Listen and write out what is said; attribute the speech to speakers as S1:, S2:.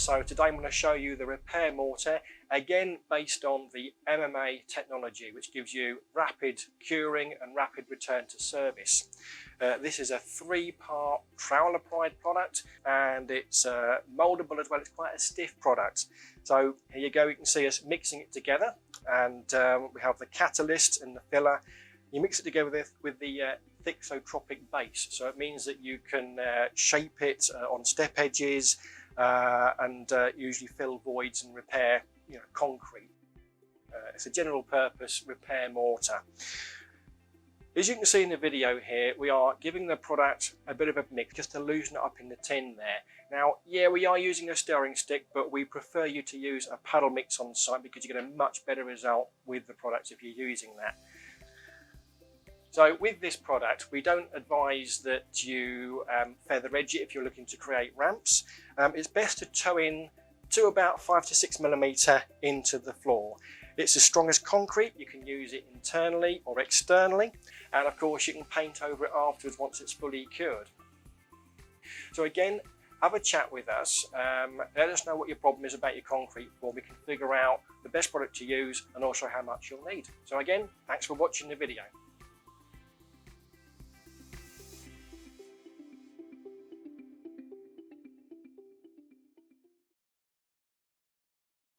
S1: So today I'm going to show you the repair mortar, again based on the MMA technology, which gives you rapid curing and rapid return to service. This is a 3-part trowel applied product, and it's mouldable as well. It's quite a stiff product. So here you go, you can see us mixing it together, and we have the catalyst and the filler. You mix it together with the thixotropic base, so it means that you can shape it on step edges and usually fill voids and repair concrete. It's a general purpose repair mortar. As you can see in the video here, we are giving the product a bit of a mix just to loosen it up in the tin there. Now, yeah, we are using a stirring stick, but we prefer you to use a paddle mix on site because you get a much better result with the product if you're using that. So with this product, we don't advise that you feather edge it if you're looking to create ramps. It's best to toe in to about 5 to 6 millimeter into the floor. It's as strong as concrete. You can use it internally or externally, and of course you can paint over it afterwards once it's fully cured. So again, have a chat with us. Let us know what your problem is about your concrete form. We can figure out the best product to use and also how much you'll need. So again, thanks for watching the video.